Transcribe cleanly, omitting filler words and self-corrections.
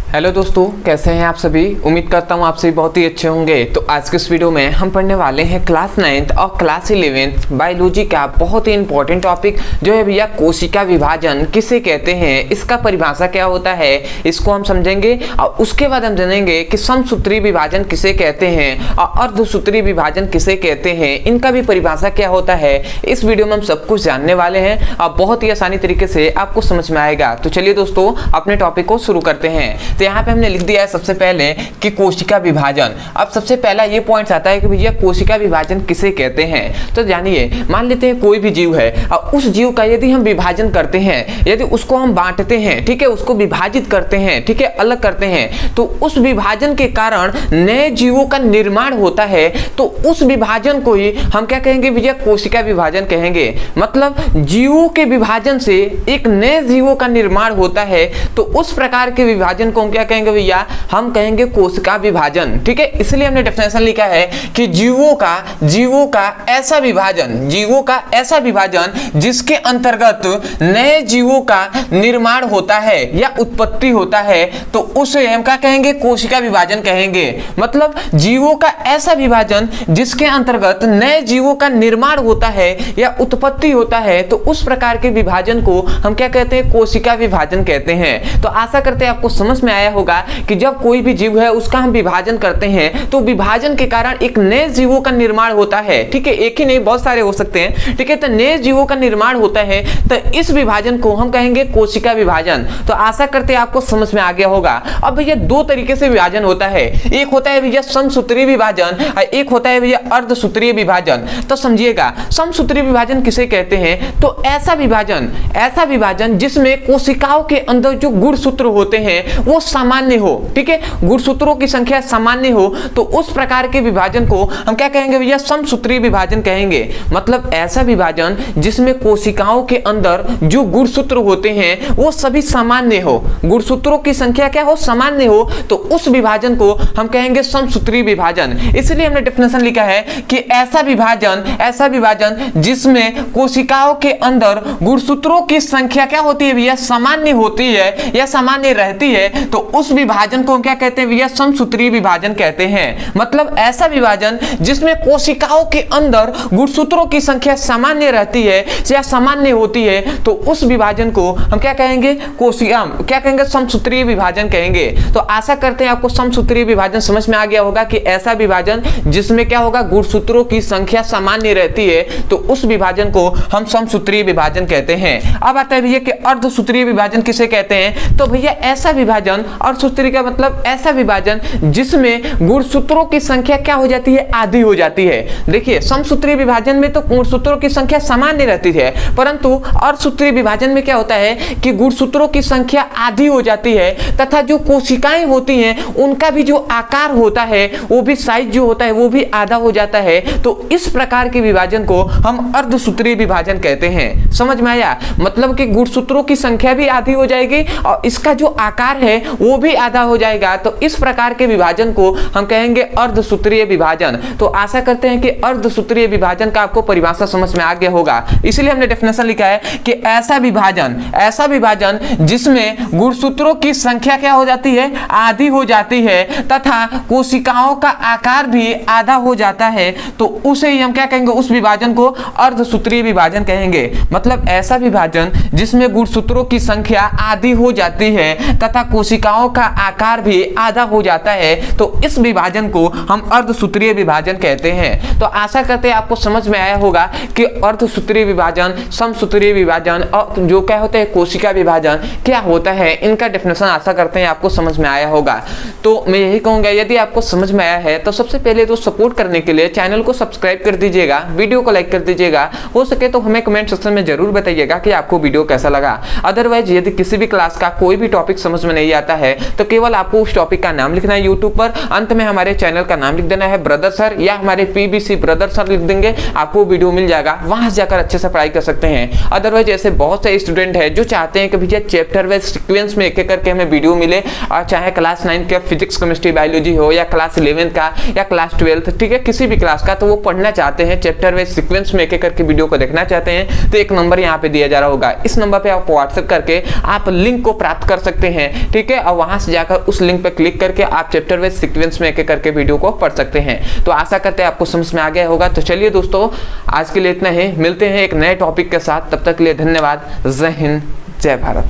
Hello दोस्तों, कैसे हैं आप सभी। उम्मीद करता हूँ आप सभी बहुत ही अच्छे होंगे। तो आज के इस वीडियो में हम पढ़ने वाले हैं क्लास 9th और क्लास 11th बायोलॉजी का बहुत ही इंपॉर्टेंट टॉपिक जो है भैया कोशिका विभाजन किसे कहते हैं, इसका परिभाषा क्या होता है, इसको हम समझेंगे। और उसके बाद हम जानेंगे कि समसूत्री विभाजन किसे कहते हैं और अर्धसूत्री विभाजन किसे कहते हैं, इनका भी परिभाषा क्या होता है। इस वीडियो में हम सब कुछ जानने वाले हैं और बहुत ही आसानी तरीके से आपको समझ में आएगा। तो चलिए दोस्तों अपने टॉपिक को शुरू करते हैं। तो यहाँ पे हमने लिख दिया है सबसे पहले कि कोशिका विभाजन। अब सबसे पहला ये पॉइंट आता है कि भैया कोशिका विभाजन किसे कहते हैं। तो जानिए, मान लेते हैं कोई भी जीव है और उस जीव का यदि हम विभाजन करते हैं, यदि उसको हम बांटते हैं, ठीक है, उसको विभाजित करते हैं, ठीक है, अलग करते हैं, तो उस विभाजन के कारण नए जीवों का निर्माण होता है। तो उस विभाजन को ही हम क्या कहेंगे भैया, कोशिका विभाजन कहेंगे। मतलब जीवों के विभाजन से एक नए जीवों का निर्माण होता है, तो उस प्रकार के विभाजन को हम क्या कहेंगे भैया, हम कहेंगे कोशिका विभाजन। ठीक है, इसलिए हमने डेफिनेशन लिखा है कि जीवों का ऐसा विभाजन जिसके अंतर्गत नए जीवों का निर्माण होता है या उत्पत्ति होता है, तो उसे हम क्या कहेंगे, कोशिका विभाजन कहेंगे। मतलब जीवों का ऐसा विभाजन जिसके अंतर्गत नए जीवों का निर्माण होता है या उत्पत्ति होता है, तो उस प्रकार के विभाजन को हम क्या कहते हैं, कोशिका विभाजन कहते हैं। तो आशा करते हैं आपको समझ में आया होगा कि जब कोई भी जीव है उसका हम विभाजन करते हैं तो विभाजन के कारण एक नए जीवों का निर्माण होता है। ठीक है, एक ही नहीं, बहुत सारे हो सकते हैं। ठीक है, तो नए जीवों का निर्माण होता है, तो इस विभाजन को हम कहेंगे कोशिका विभाजन। तो आशा करते हैं आपको समझ में आ गया होगा। अब भैया दो तरीके से विभाजन होता है, एक होता है भैया समसूत्री विभाजन और एक होता है भैया अर्धसूत्रीय विभाजन। तो समझिएगा, समसूत्री विभाजन किसे कहते हैं, तो ऐसा विभाजन जिसमें कोशिकाओं के अंदर जो गुणसूत्र होते हैं वो सामान्य हो। ठीक है, गुणसूत्रों की संख्या सामान्य हो, तो उस प्रकार के विभाजन को हम क्या कहेंगे भैया, समसूत्री विभाजन कहेंगे। मतलब ऐसा विभाजन जिसमें कोशिकाओं के अंदर जो गुणसूत्र होते हैं वो सभी सामान्य हो, गुणसूत्रों की संख्या क्या हो, सामान्य हो, तो उस विभाजन को हम कहेंगे समसूत्री विभाजन। इसलिए हमने डेफिनेशन लिखा है कि ऐसा विभाजन जिसमें कोशिकाओं के अंदर गुणसूत्रों की संख्या क्या होती है भैया, सामान्य होती है या सामान्य रहती है, तो उस विभाजन को हम क्या कहते हैं भैया, समसूत्री विभाजन कहते हैं। मतलब ऐसा विभाजन जिसमें कोशिकाओं के अंदर गुणसूत्रों की संख्या सामान्य रहती है या सामान्य होती है, तो उस विभाजन को हम क्या कहेंगे, समसूत्री विभाजन कहेंगे। तो आशा करते हैं आपको समसूत्री विभाजन समझ में आ गया होगा कि ऐसा विभाजन जिसमें क्या होगा, गुणसूत्रों की संख्या सामान्य रहती है, तो उस विभाजन को हम समसूत्री विभाजन कहते हैं। अब आता है भैया कि अर्धसूत्रीय विभाजन किसे कहते हैं। तो भैया ऐसा विभाजन, अर्धसूत्री का मतलब ऐसा विभाजन जिसमें गुणसूत्रों की संख्या क्या हो जाती है, आधी हो जाती है। देखिए, समसूत्री विभाजन में तो गुणसूत्रों की संख्या सामान्य रहती है, परंतु अर्धसूत्री विभाजन में क्या होता है कि गुणसूत्रों की संख्या आधी हो जाती है तथा जो कोशिकाएं होती हैं उनका भी जो आकार होता है, वो भी साइज जो होता है वो भी आधा हो जाता है। तो इस प्रकार के विभाजन को हम अर्धसूत्रीय विभाजन कहते हैं। समझ में आया, मतलब कि गुणसूत्रों की संख्या भी आधी हो जाएगी और इसका जो आकार है वो भी आधा हो जाएगा। तो इस प्रकार के विभाजन को हम कहेंगे अर्धसूत्रीय विभाजन। तो आशा करते हैं कि अर्धसूत्रीय विभाजन का आपको परिभाषा समझ में आ गया होगा। इसलिए हमने डेफिनेशन लिखा है कि ऐसा विभाजन जिसमें गुणसूत्रों की संख्या क्या हो जाती है, आधी हो जाती है तथा कोशिकाओं का आकार भी आधा हो जाता है, तो उसे ही हम क्या कहेंगे, उस विभाजन को अर्धसूत्रीय विभाजन कहेंगे। मतलब ऐसा विभाजन जिसमें गुणसूत्रों की संख्या आधी हो जाती है तथा कोशिकाओं का आकार भी आधा हो जाता है, तो इस विभाजन को हम अर्धसूत्रीय विभाजन कहते हैं। तो आशा करते हैं आपको समझ में आया होगा कि अर्धसूत्रीय विभाजन, समसूत्रीय विभाजन और जो क्या होता है कोशिका विभाजन क्या होता है, इनका डेफिनेशन आशा करते हैं आपको समझ में आया होगा। तो मैं यही कहूंगा, यदि आपको समझ में आया है तो सबसे पहले तो सपोर्ट करने के लिए चैनल को सब्सक्राइब कर दीजिएगा, वीडियो को लाइक कर दीजिएगा, हो सके तो हमें कमेंट सेक्शन में जरूर बताइएगा कि आपको वीडियो कैसा लगा। अदरवाइज यदि किसी भी क्लास का कोई भी टॉपिक समझ में नहीं आता है तो केवल आपको उस टॉपिक का नाम लिखना है यूट्यूब पर, अंत में हमारे चैनल का नाम लिख देना है ब्रदर सर या हमारे पीबीसी ब्रदर सर लिख देंगे, आपको वीडियो मिल जाएगा, वहां से जाकर अच्छे से पढ़ाई कर सकते हैं। अदरवाइज ऐसे बहुत से स्टूडेंट हैं जो चाहते हैं कि भैया चैप्टर वाइज सीक्वेंस में एक एक करके हमें वीडियो मिले, और चाहे क्लास 9 का फिजिक्स केमिस्ट्री बायोलॉजी हो या क्लास 11 का या क्लास 12, ठीक है, किसी भी क्लास का, तो वो पढ़ना चाहते हैं चैप्टर वाइज सीक्वेंस में एक एक करके वीडियो को देखना चाहते हैं, तो एक नंबर यहाँ पे दिया जा रहा होगा, इस नंबर पे आप व्हाट्सएप करके आप लिंक को प्राप्त कर सकते हैं। ठीक है, है, और वहां से जाकर उस लिंक पर क्लिक करके आप चैप्टर वाइज सीक्वेंस में एक करके वीडियो को पढ़ सकते हैं। तो आशा करते हैं आपको समझ में आ गया होगा। तो चलिए दोस्तों, आज के लिए इतना ही, मिलते हैं एक नए टॉपिक के साथ, तब तक के लिए धन्यवाद। जय हिंद, जय भारत।